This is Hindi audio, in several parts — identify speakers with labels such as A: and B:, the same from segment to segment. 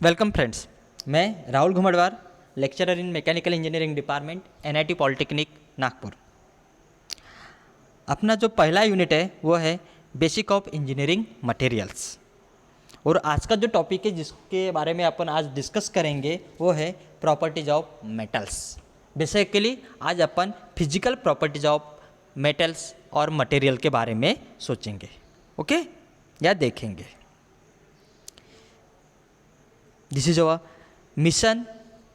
A: वेलकम फ्रेंड्स, मैं Rahul Ghumadwar, lecturer in mechanical engineering department NIT polytechnic Nagpur. अपना जो पहला यूनिट है वो है बेसिक ऑफ इंजीनियरिंग मटेरियल्स। और आज का जो टॉपिक है जिसके बारे में अपन आज डिस्कस करेंगे वो है प्रॉपर्टीज ऑफ मेटल्स। बेसिकली आज अपन फिजिकल प्रॉपर्टीज ऑफ मेटल्स और मटेरियल के बारे में सोचेंगे, ओके, या देखेंगे। This is our mission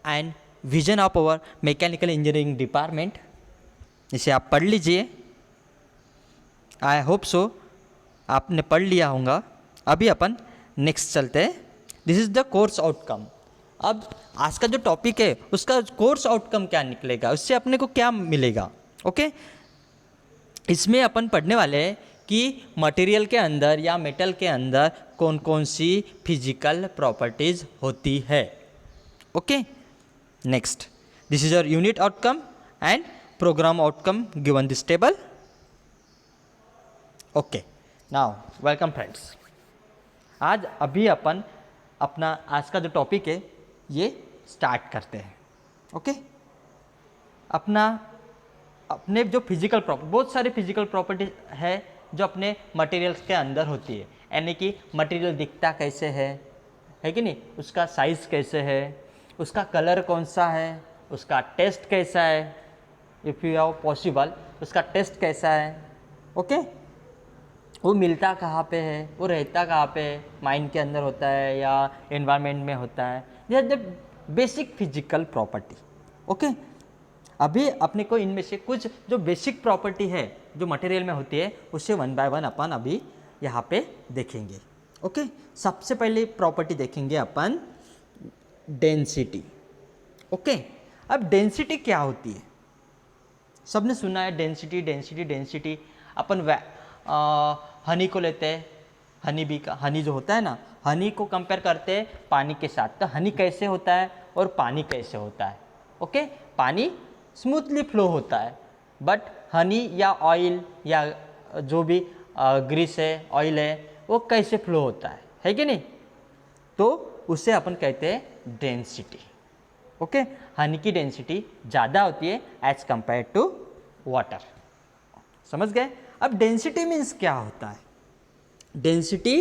A: and vision of our mechanical engineering department. इसे आप पढ़ लीजिए। आई होप सो आपने पढ़ लिया होगा। अभी अपन नेक्स्ट चलते हैं। This is the course outcome. अब आज का जो टॉपिक है उसका कोर्स आउटकम क्या निकलेगा, उससे अपने को क्या मिलेगा, ओके। इसमें अपन पढ़ने वाले हैं कि मटेरियल के अंदर या मेटल के अंदर कौन कौन सी फिजिकल प्रॉपर्टीज़ होती है, okay. Next, this is your unit outcome and programme outcome given this table, okay. Now welcome friends. आज अभी अपन अपना आज का जो टॉपिक है ये स्टार्ट करते हैं, ओके। अपने जो फिजिकल प्रॉपर्टी, बहुत सारे फिजिकल प्रॉपर्टी है जो अपने मटेरियल्स के अंदर होती है। यानी कि मटेरियल दिखता कैसे है कि नहीं, उसका साइज़ कैसे है, उसका कलर कौन सा है, उसका टेस्ट कैसा है, इफ़ यू हैव पॉसिबल उसका टेस्ट कैसा है, ओके। वो मिलता कहाँ पे है, वो रहता कहाँ पे है, माइंड के अंदर होता है या एनवायरनमेंट में होता है। This are the basic physical property, okay. अभी अपने को इनमें से कुछ जो बेसिक प्रॉपर्टी है जो मटेरियल में होती है उससे वन बाय वन अपन अभी यहाँ पे देखेंगे, ओके। सबसे पहले प्रॉपर्टी देखेंगे अपन डेंसिटी, ओके। अब डेंसिटी क्या होती है, सबने सुना है डेंसिटी डेंसिटी डेंसिटी। अपन हनी को लेते हैं, हनी जो होता है ना, हनी को कंपेयर करते हैं पानी के साथ। तो हनी कैसे होता है और पानी कैसे होता है, ओके। पानी स्मूथली फ्लो होता है, बट हनी या ऑयल या जो भी ग्रीस है, ऑयल है, वो कैसे फ्लो होता है कि नहीं। तो उसे अपन कहते हैं डेंसिटी, ओके। हनी की डेंसिटी ज़्यादा होती है एज कंपेयर टू वाटर, समझ गए। अब डेंसिटी मीन्स क्या होता है। Density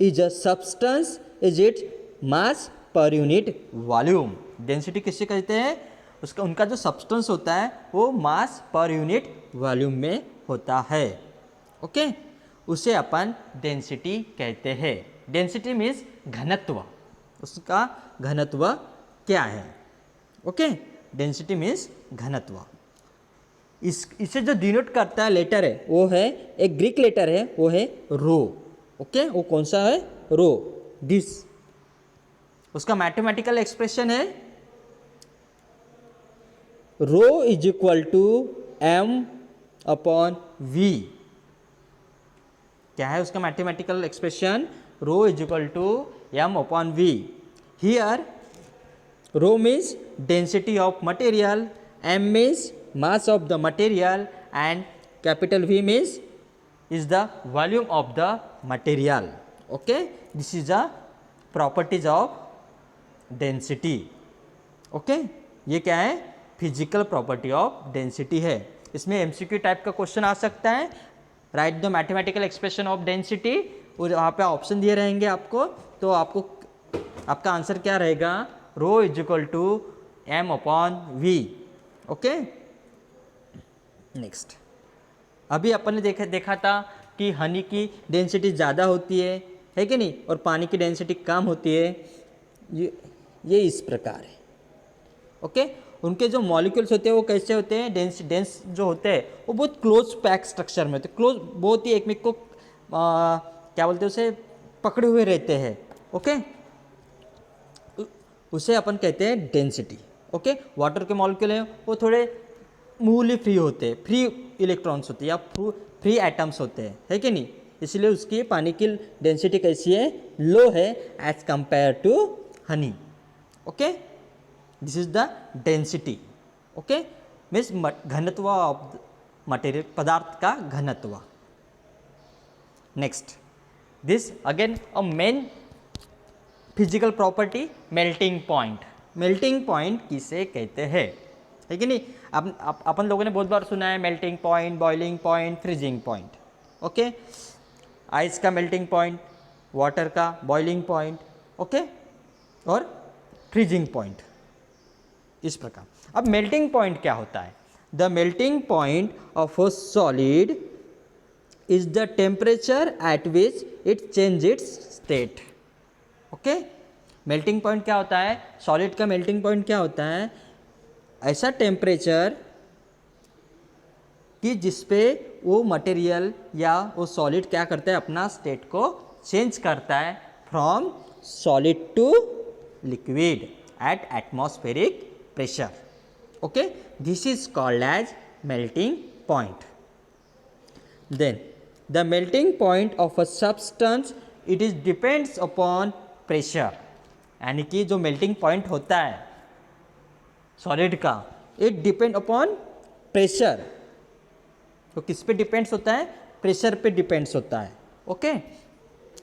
A: is a substance is its mass per unit volume. Density किससे कहते हैं, उसका उनका जो सब्सटेंस होता है वो मास पर यूनिट वॉल्यूम में होता है, ओके। उसे अपन डेंसिटी कहते हैं। डेंसिटी मीन्स घनत्व, उसका घनत्व क्या है, ओके। डेंसिटी मीन्स घनत्व। इसे जो डिनोट करता है लेटर है वो है एक ग्रीक लेटर है, वो है रो, ओके। वो कौन सा है, रो, दिस। उसका मैथमेटिकल एक्सप्रेशन है rho is equal to M upon V. क्या है उसका mathematical expression, rho is equal to M upon V. Here rho means density of material, M means mass of the material, and capital V means is the volume of the material, okay. This is the properties of density, okay. ये क्या है, फिजिकल प्रॉपर्टी ऑफ डेंसिटी है। इसमें एमसीक्यू टाइप का क्वेश्चन आ सकता है, right the mathematical expression of density, और वहाँ पे ऑप्शन दिए रहेंगे आपको। तो आपको आपका आंसर क्या रहेगा, rho is equal to M upon V, okay. Next, अभी अपन ने देखा था कि हनी की डेंसिटी ज़्यादा होती है कि नहीं, और पानी की डेंसिटी कम होती है। ये इस प्रकार है, ओके। उनके जो मॉलिक्यूल्स होते हैं वो कैसे होते हैं, डेंस जो होते हैं वो बहुत क्लोज पैक स्ट्रक्चर में होते हैं, क्लोज, बहुत ही एक को क्या बोलते हैं उसे, पकड़े हुए रहते हैं, ओके। उसे अपन कहते हैं डेंसिटी, ओके। वाटर के मॉलिक्यूल हैं वो थोड़े मूवली फ्री होते हैं, फ्री इलेक्ट्रॉन्स होते हैं या फ्री एटम्स होते हैं, है कि नहीं। इसलिए उसकी पानी की डेंसिटी कैसी है, लो है as compare to honey, okay. This is the density, okay, means घनत्व ऑफ मटेरियल, पदार्थ का घनत्व। Next, this again a main physical property melting point. Melting point किसे कहते हैं, है कि नहीं। अपन लोगों ने बहुत बार सुना है melting point, boiling point, freezing point. Okay, ice का मेल्टिंग पॉइंट, वाटर का बॉइलिंग पॉइंट, ओके, और फ्रीजिंग पॉइंट, इस प्रकार। अब मेल्टिंग पॉइंट क्या होता है? The melting point of a solid is the temperature at which it change it's state. Okay, melting point क्या होता है? सॉलिड का मेल्टिंग पॉइंट क्या होता है? ऐसा टेम्परेचर कि जिसपे वो मटेरियल या वो सॉलिड क्या करता है, अपना स्टेट को चेंज करता है from solid to liquid at atmospheric pressure. Okay, this is called as melting point. Then the melting point of a substance it is depends upon pressure, यानी कि जो मेल्टिंग पॉइंट होता है सॉलिड का, इट डिपेंड अपॉन प्रेशर। तो किस पे डिपेंड्स होता है? प्रेशर पे डिपेंड्स होता है। Okay,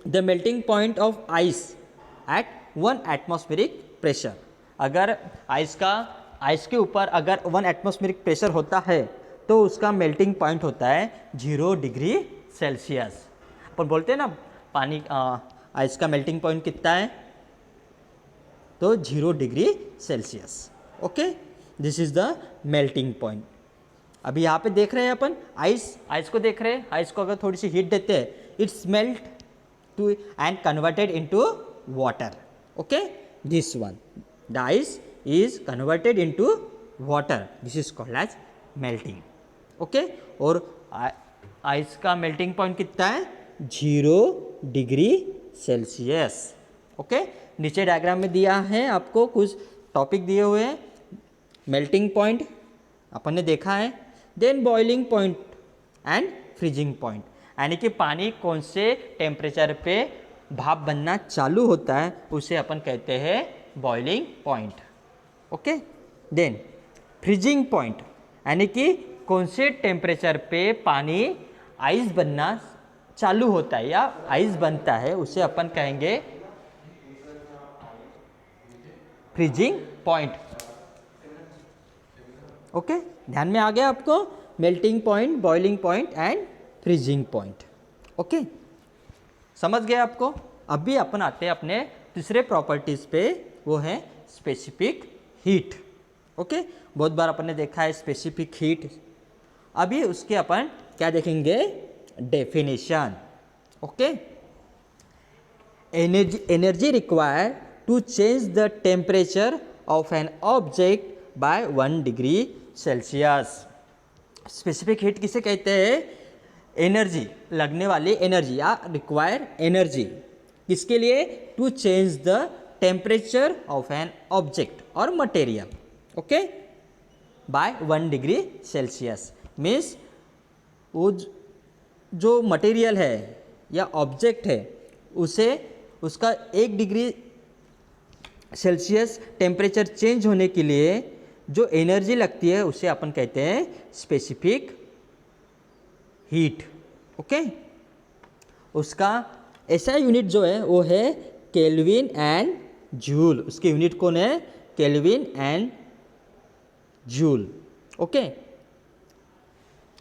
A: the melting point of ice eight 1 atmospheric pressure. अगर आइस के ऊपर अगर 1 एटमॉस्फेरिक प्रेशर होता है तो उसका मेल्टिंग पॉइंट होता है 0 डिग्री सेल्सियस। अपन बोलते हैं ना पानी आइस का मेल्टिंग पॉइंट कितना है, तो 0 degree Celsius. Okay, this is the melting point. अभी यहाँ पे देख रहे हैं अपन आइस को देख रहे हैं। आइस को अगर थोड़ी सी हीट देते हैं, it's melt to and converted into water. Okay, this one, the ice is converted into water, this is called as melting. Okay, और आइस का मेल्टिंग पॉइंट कितना है? 0 डिग्री सेल्सियस। ओके, नीचे डायग्राम में दिया है आपको कुछ टॉपिक दिए हुए हैं। मेल्टिंग पॉइंट अपन ने देखा है, then boiling point and freezing point, यानी कि पानी कौन से टेम्परेचर पे भाप बनना चालू होता है उसे अपन कहते हैं boiling point. Okay, then freezing point, यानी कि कौन से टेम्परेचर पे पानी आइस बनना चालू होता है या आइस बनता है उसे अपन कहेंगे फ्रीजिंग पॉइंट। ओके, ध्यान में आ गया आपको? Melting point, boiling point and freezing point. Okay, समझ गए आपको? अभी अपन आते हैं अपने तीसरे प्रॉपर्टीज पे, वो है स्पेसिफिक हीट। ओके, बहुत बार अपन ने देखा है स्पेसिफिक हीट। अभी उसके अपन क्या देखेंगे? Definition. Okay, energy required to change the temperature of an object by 1 degree Celsius. Specific heat किसे कहते हैं? एनर्जी, लगने वाली एनर्जी या रिक्वायर एनर्जी, किसके लिए? To change the temperature of an object और material, okay, by 1 degree Celsius. Means वो जो मटेरियल है या ऑब्जेक्ट है उसे उसका 1 डिग्री सेल्सियस टेम्परेचर चेंज होने के लिए जो एनर्जी लगती है उसे अपन कहते हैं स्पेसिफिक हीट। ओके, उसका ऐसा यूनिट जो है वो है केल्विन एंड जूल। उसके यूनिट कौन है? Kelvin and joule. Okay,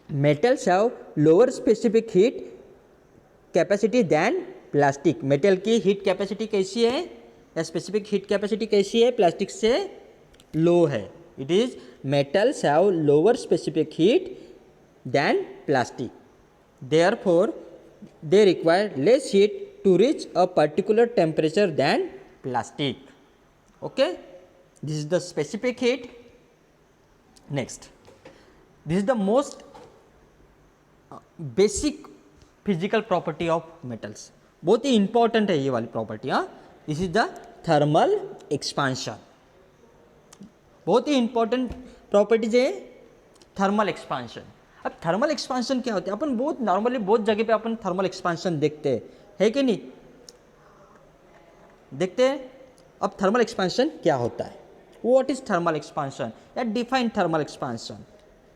A: metals have lower specific heat capacity than plastic. Metal की हीट कैपेसिटी कैसी है या स्पेसिफिक हीट कैपेसिटी कैसी है? प्लास्टिक से लो है। It is metals have lower specific heat than plastic, therefore they require less heat to reach a particular temperature than plastic. Okay, this is the specific heat. Next, this is the most basic physical property of metals. बहुत ही important है ये वाली property। हाँ, this is the thermal expansion. बहुत ही important properties है thermal expansion। अब थर्मल एक्सपांशन क्या होता है? अपन बहुत नॉर्मली बहुत जगह पे अपन थर्मल एक्सपांशन देखते हैं, है कि नहीं? देखते हैं। अब थर्मल एक्सपांशन क्या होता है? व्हाट इज थर्मल एक्सपांशन या define thermal expansion?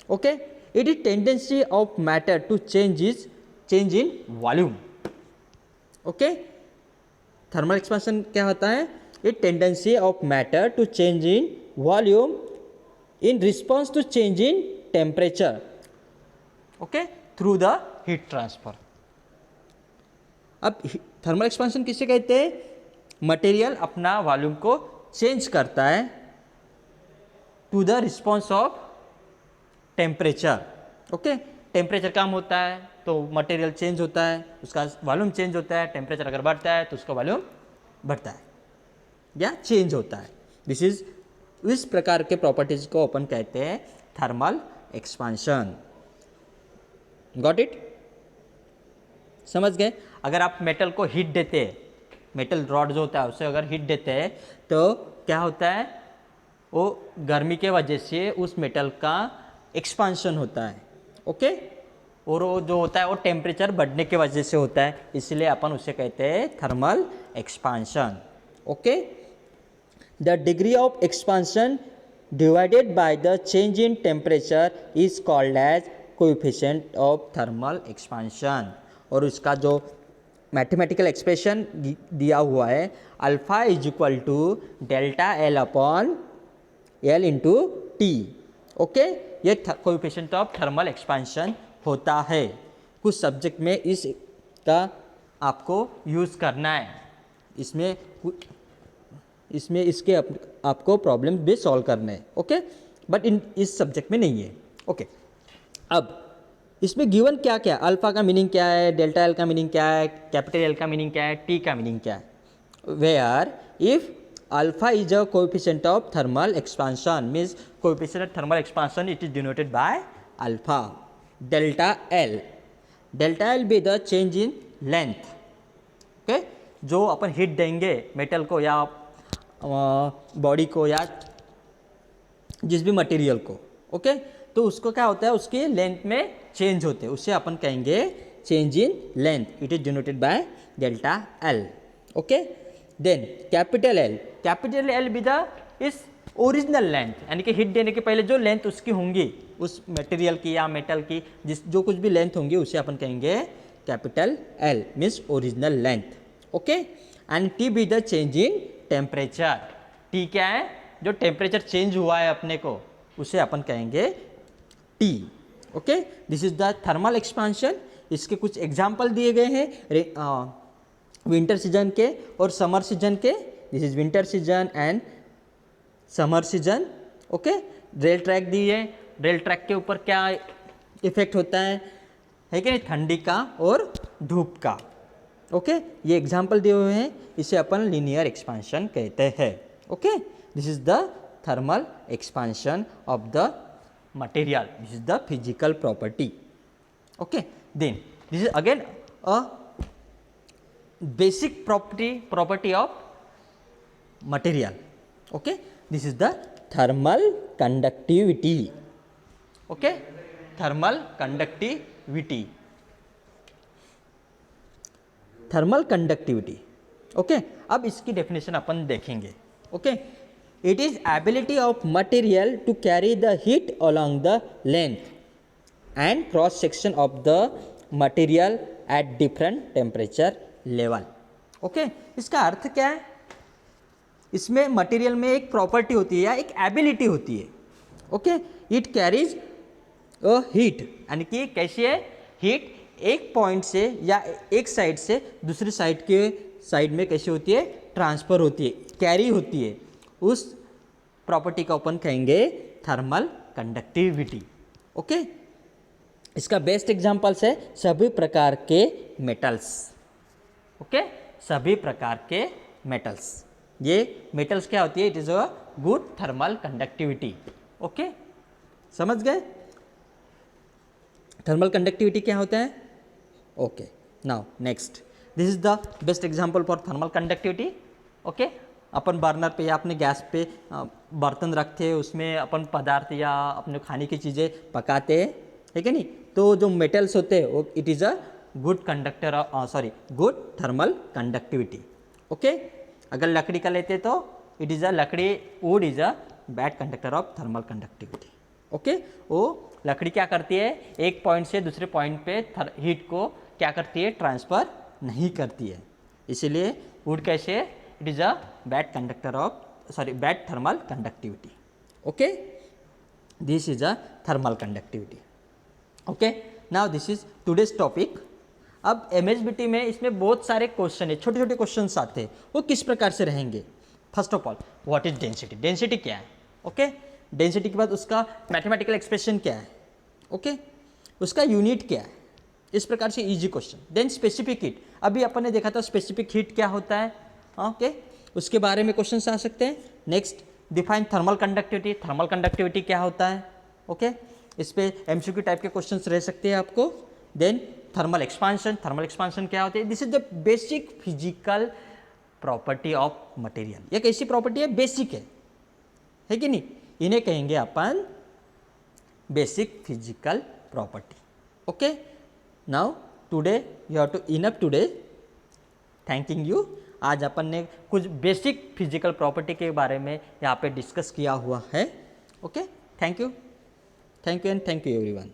A: Okay, it is tendency of matter to change in volume. Okay, thermal expansion क्या होता है? A tendency of matter to change in volume in response to change in temperature, okay, through the heat transfer. अब थर्मल एक्सपांशन किसे कहते हैं? मटेरियल अपना वॉल्यूम को चेंज करता है to the response of temperature, okay. Temperature कम होता है तो मटेरियल चेंज होता है, उसका वॉल्यूम चेंज होता है। टेम्परेचर अगर बढ़ता है तो उसका वॉल्यूम बढ़ता है या चेंज होता है। दिस इज, इस प्रकार के प्रॉपर्टीज को अपन कहते हैं थर्मल एक्सपांशन। Got it? समझ गए? अगर आप मेटल को हीट देते हैं, मेटल रॉड जो होता है उसे अगर हीट देते हैं तो क्या होता है? वो गर्मी के वजह से उस मेटल का एक्सपांशन होता है, ओके। और वो जो होता है वो टेम्परेचर बढ़ने के वजह से होता है, इसलिए अपन उसे कहते हैं thermal expansion, okay. The degree of expansion divided by the change in temperature is called as coefficient of thermal expansion. और उसका जो मैथमेटिकल एक्सप्रेशन दिया हुआ है, alpha is equal to delta L upon L into T, okay. ये कोएफिशिएंट ऑफ थर्मल एक्सपांशन होता है। कुछ सब्जेक्ट में इसका आपको यूज़ करना है, इसमें इसके आपको प्रॉब्लम भी सॉल्व करने हैं, ओके, बट इस सब्जेक्ट में नहीं है, ओके। अब इसमें गिवन क्या क्या, अल्फा का मीनिंग क्या है, डेल्टा एल का मीनिंग क्या है, कैपिटल एल का मीनिंग क्या है, टी का मीनिंग क्या है। Where if alpha is a coefficient of thermal expansion means coefficient of thermal expansion it is denoted by alpha. Delta L be the change in length, okay. जो अपन हीट देंगे मेटल को या बॉडी को या जिस भी मटेरियल को, ओके, तो उसको क्या होता है, उसकी लेंथ में चेंज होते हैं, उसे अपन कहेंगे change in length, it is denoted by delta L, okay. Then capital L be the is original length, यानी कि हीट देने के पहले जो लेंथ उसकी होंगी, उस मटेरियल की या मेटल की जो कुछ भी लेंथ होंगी उसे अपन कहेंगे capital L means original length, okay. And T B the change in temperature, T क्या है, जो टेम्परेचर चेंज हुआ है अपने को उसे अपन कहेंगे T, okay. This is the thermal expansion. इसके कुछ एग्जाम्पल दिए गए हैं विंटर सीजन के और समर सीजन के। This is winter season and summer season, okay. Rail track दी है, रेल ट्रैक के ऊपर क्या इफेक्ट होता है कि नहीं, ठंडी का और धूप का, ओके। ये एग्जाम्पल दिए हुए हैं, इसे अपन लीनियर एक्सपांशन कहते हैं, okay. This is the thermal expansion of the material, this is the physical property, okay. Then this is again a basic property of material, okay. This is the thermal conductivity, okay, thermal conductivity, okay. अब इसकी डेफिनेशन अपन देखेंगे, okay. It is ability of material to carry the heat along the length and cross section of the material at different temperature level, okay. इसका अर्थ क्या है, इसमें मटेरियल में एक प्रॉपर्टी होती है या एक एबिलिटी होती है, okay. It carries a heat, यानी कि कैसी है, हीट एक पॉइंट से या एक साइड से दूसरी साइड में कैसी होती है, ट्रांसफ़र होती है, कैरी होती है। उस प्रॉपर्टी का अपन कहेंगे थर्मल कंडक्टिविटी, ओके। इसका बेस्ट एग्जांपल्स है सभी प्रकार के मेटल्स, ओके, सभी प्रकार के मेटल्स। ये मेटल्स क्या होती है, it is a good thermal conductivity, okay. समझ गए थर्मल कंडक्टिविटी क्या होता है, okay. Now next, this is the best example for thermal conductivity, okay. Upon burner पे या अपने गैस पे बर्तन रखते हैं, उसमें अपन पदार्थ या अपने खाने की चीज़ें पकाते हैं, है कि नहीं। तो जो मेटल्स होते हैं वो it is a good conductor, good thermal conductivity, okay. अगर लकड़ी का लेते तो it is would is a bad conductor of thermal conductivity, okay. वो लकड़ी क्या करती है, एक पॉइंट से दूसरे पॉइंट पे हीट को क्या करती है, ट्रांसफ़र नहीं करती है, इसीलिए वुड कैसे है, it is a bad conductor of bad thermal conductivity. Okay, this is a thermal conductivity. Okay, now this is today's topic. अब MHBT में इसमें बहुत सारे क्वेश्चन है, छोटे छोटे क्वेश्चन आते हैं. वो किस प्रकार से रहेंगे? First of all, what is density? Density क्या है? ओके, डेंसिटी के बाद उसका मैथमेटिकल एक्सप्रेशन क्या है? ओके, उसका यूनिट क्या है? इस प्रकार से easy question. Then specific heat, अभी अपन ने देखा था स्पेसिफिक हीट क्या होता है. ओके, उसके बारे में क्वेश्चन आ सकते हैं. Next, define thermal conductivity. Thermal conductivity क्या होता है? ओके, इस पे MCQ टाइप के क्वेश्चंस रह सकते हैं आपको. Then thermal expansion. Thermal expansion क्या होती है? This is the basic physical property of material. एक ऐसी प्रॉपर्टी है, बेसिक है कि नहीं? इन्हें कहेंगे अपन basic physical property. Okay, now today you have to enough today. Thanking you. आज अपन ने कुछ बेसिक फिजिकल प्रॉपर्टी के बारे में यहाँ पे डिस्कस किया हुआ है. Okay, thank you and thank you everyone.